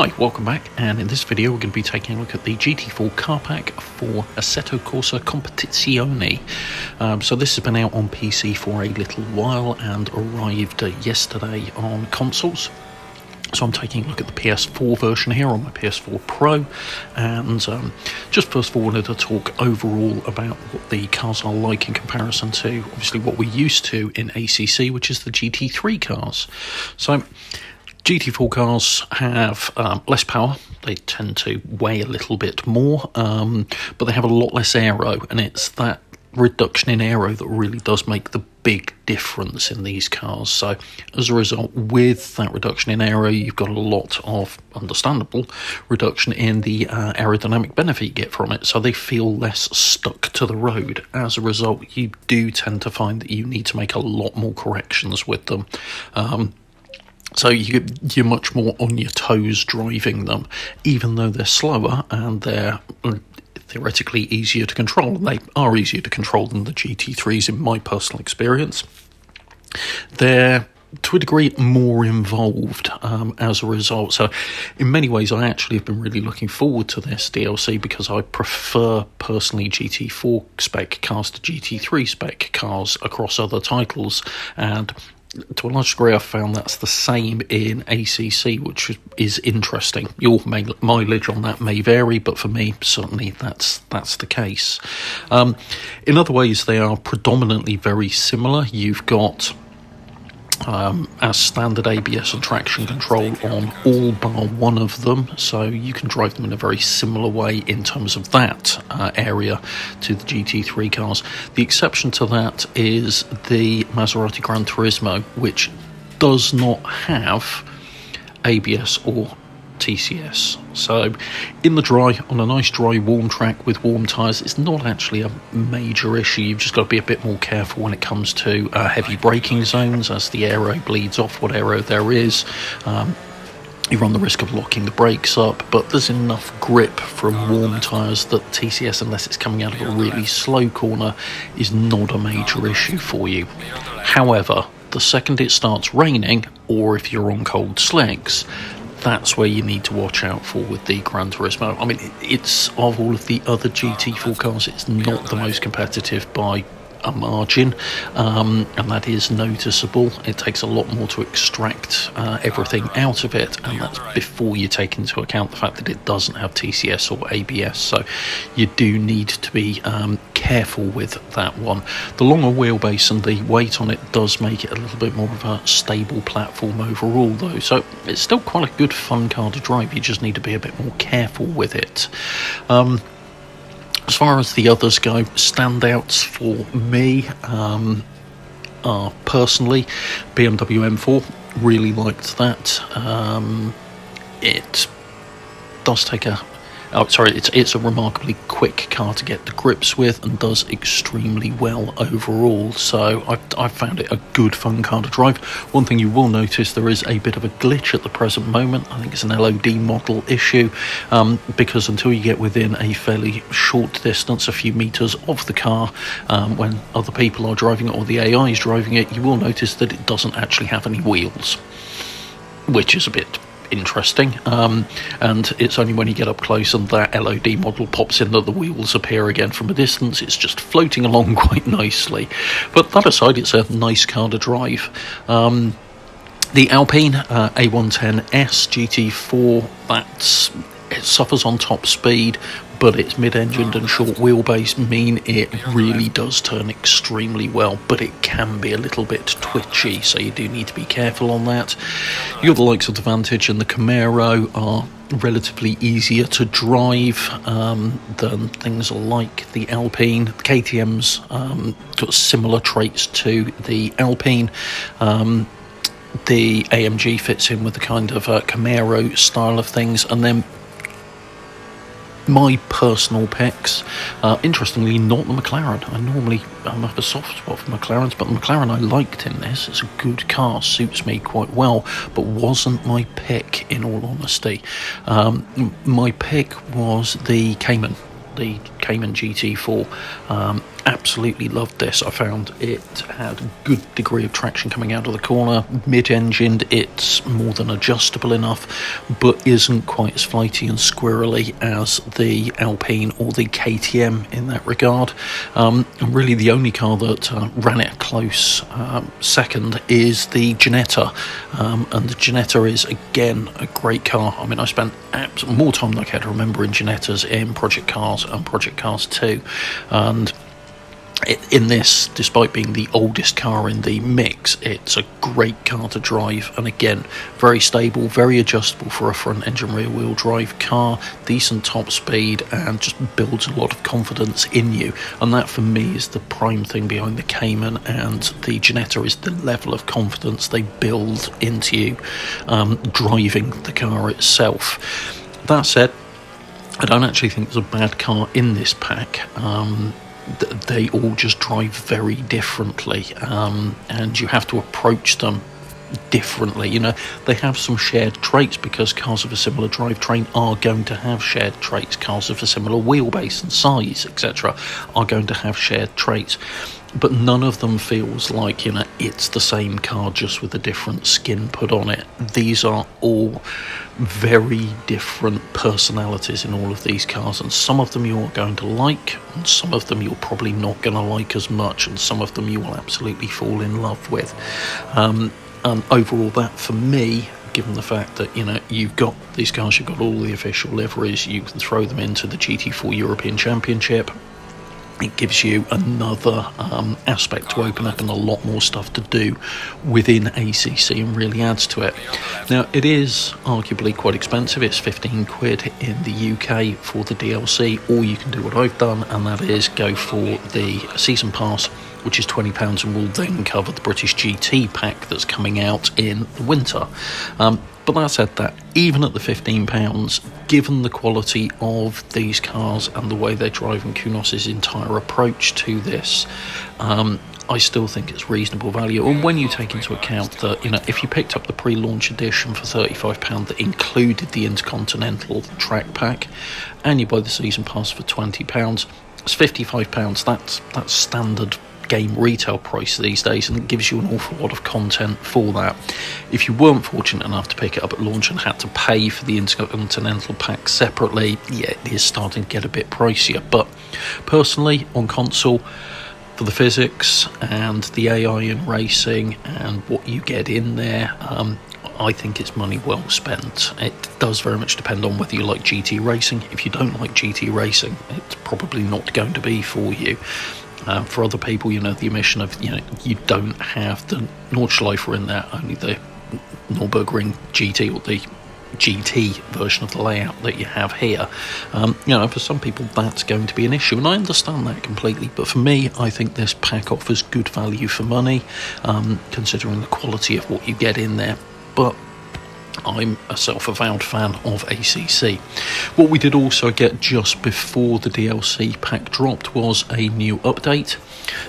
Hi, welcome back, and in this video we're going to be taking a look at the GT4 car pack for Assetto Corsa Competizione. So this has been out on PC for a little while and arrived yesterday on consoles. So I'm taking a look at the PS4 version here on my PS4 Pro, and just first of all wanted to talk overall about what the cars are like in comparison to obviously what we're used to in ACC, which is the GT3 cars. So GT4 cars have less power, they tend to weigh a little bit more, but they have a lot less aero, and it's that reduction in aero that really does make the big difference in these cars. So as a result, with that reduction in aero, you've got a lot of understandable reduction in the aerodynamic benefit you get from it, so they feel less stuck to the road. As a result, you do tend to find that you need to make a lot more corrections with them. So you're much more on your toes driving them, even though they're slower and they're theoretically easier to control. They are easier to control than the GT3s in my personal experience. They're, to a degree, more involved as a result. So in many ways, I actually have been really looking forward to this DLC because I prefer, personally, GT4 spec cars to GT3 spec cars across other titles, and to a large degree, I've found that's the same in ACC, which is interesting. Your mileage on that may vary, but for me, certainly that's the case. In other ways, they are predominantly very similar. You've got as standard ABS and traction control on all bar one of them, so you can drive them in a very similar way in terms of that area to the GT3 cars. The exception to that is the Maserati Gran Turismo, which does not have ABS or TCS. So in the dry, on a nice dry warm track with warm tyres, it's not actually a major issue. You've just got to be a bit more careful when it comes to heavy braking zones, as the aero bleeds off what aero there is. You run the risk of locking the brakes up, but there's enough grip from warm tyres that TCS, unless it's coming out of a really slow corner, is not a major issue for you. However, the second it starts raining, or if you're on cold slicks, that's where you need to watch out for with the Gran Turismo. I mean, it's, of all of the other GT4 cars, it's not the most competitive by a margin, and that is noticeable. It takes a lot more to extract everything out of it, and that's before you take into account the fact that it doesn't have TCS or ABS, so you do need to be careful with that one. The longer wheelbase and the weight on it does make it a little bit more of a stable platform overall, though, so it's still quite a good fun car to drive. You just need to be a bit more careful with it. As far as the others go, standouts for me are personally BMW M4. Really liked that. It does take it's a remarkably quick car to get to grips with and does extremely well overall, so I've found it a good fun car to drive. One thing you will notice, there is a bit of a glitch at the present moment. I think it's an LOD model issue, because until you get within a fairly short distance, a few meters of the car, when other people are driving it or the AI is driving it, you will notice that it doesn't actually have any wheels, which is a bit interesting, and it's only when you get up close and that LOD model pops in that the wheels appear again. From a distance, it's just floating along quite nicely, but that aside, it's a nice car to drive. The Alpine A110S GT4, it suffers on top speed, but its mid-engined and short wheelbase mean it really does turn extremely well, but it can be a little bit twitchy, so you do need to be careful on that. You got the likes of the Vantage and the Camaro are relatively easier to drive than things like the Alpine. The KTM's got similar traits to the Alpine. The AMG fits in with the kind of Camaro style of things, and then my personal picks, interestingly, not the McLaren. I have a soft spot for McLarens, but the McLaren I liked in this. It's a good car, suits me quite well, but wasn't my pick, in all honesty. My pick was the Cayman GT4. absolutely loved this. I found it had a good degree of traction coming out of the corner. Mid-engined, it's more than adjustable enough, but isn't quite as flighty and squirrely as the Alpine or the KTM in that regard. And really the only car that ran it close second is the Ginetta, and the Ginetta is again a great car. I mean, I spent more time than I care to remember in Ginettas in Project Cars and Project Cars 2, and in this, despite being the oldest car in the mix, it's a great car to drive, and again, very stable, very adjustable for a front engine rear wheel drive car, decent top speed, and just builds a lot of confidence in you. And that for me is the prime thing behind the Cayman and the Ginetta, is the level of confidence they build into you driving the car itself. That said, I don't actually think there's a bad car in this pack. They all just drive very differently, and you have to approach them differently. You know, they have some shared traits because cars of a similar drivetrain are going to have shared traits. Cars of a similar wheelbase and size, etc., are going to have shared traits. But none of them feels like, you know, it's the same car just with a different skin put on it. These are all very different personalities in all of these cars, and some of them you're going to like, and some of them you're probably not going to like as much, and some of them you will absolutely fall in love with. And overall, that for me, given the fact that, you know, you've got these cars, you've got all the official liveries, you can throw them into the GT4 European Championship. It gives you another aspect to open up and a lot more stuff to do within ACC, and really adds to it. Now, it is arguably quite expensive. It's 15 quid in the UK for the DLC, or you can do what I've done, and that is go for the season pass, which is £20, and will then cover the British GT pack that's coming out in the winter. But that said, that even at the £15, given the quality of these cars and the way they drive and Kunos's entire approach to this, I still think it's reasonable value. And when you take into account that, you know, if you picked up the pre-launch edition for £35 that included the Intercontinental track pack, and you buy the season pass for £20, it's £55. That's standard game retail price these days, and it gives you an awful lot of content for that. If you weren't fortunate enough to pick it up at launch and had to pay for the Intercontinental pack separately, yeah, it is starting to get a bit pricier. But personally, on console, for the physics and the AI in racing and what you get in there, I think it's money well spent. It does very much depend on whether you like GT racing. If you don't like GT racing, it's probably not going to be for you. For other people, you know, the omission of, you know, you don't have the Nordschleifer in there, only the Nürburgring GT, or the GT version of the layout that you have here. You know, for some people that's going to be an issue, and I understand that completely, but for me, I think this pack offers good value for money, considering the quality of what you get in there. But I'm a self-avowed fan of ACC. What we did also get just before the DLC pack dropped was a new update.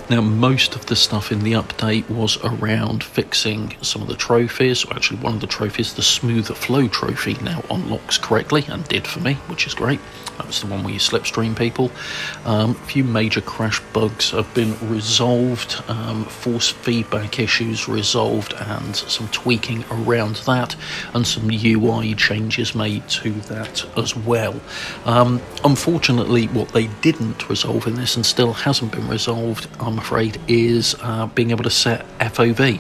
Now, most of the stuff in the update was around fixing some of the trophies. Actually, one of the trophies, the Smooth Flow trophy, now unlocks correctly, and did for me, which is great. That was the one where you slipstream people. A few major crash bugs have been resolved, force feedback issues resolved, and some tweaking around that, and some UI changes made to that as well. Unfortunately, what they didn't resolve in this, and still hasn't been resolved, I'm afraid, is being able to set FOV,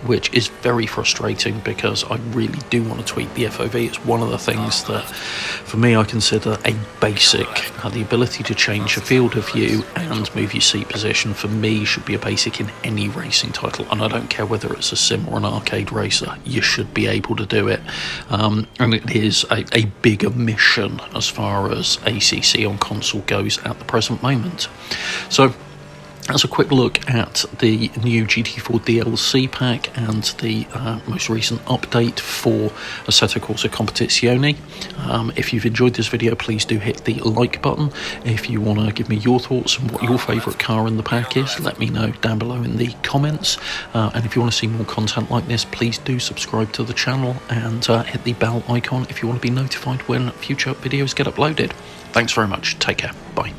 which is very frustrating because I really do want to tweak the FOV. It's one of the things that, for me, I consider a basic. The ability to change your field of view and move your seat position, for me, should be a basic in any racing title, and I don't care whether it's a sim or an arcade racer, you should be able to do it. And it is a big omission as far as ACC on console goes at the present moment. So, as a quick look at the new GT4 DLC pack and the most recent update for Assetto Corsa Competizione. If you've enjoyed this video, please do hit the like button. If you want to give me your thoughts on what your favourite car in the pack is, let me know down below in the comments. And if you want to see more content like this, please do subscribe to the channel and hit the bell icon if you want to be notified when future videos get uploaded. Thanks very much. Take care. Bye.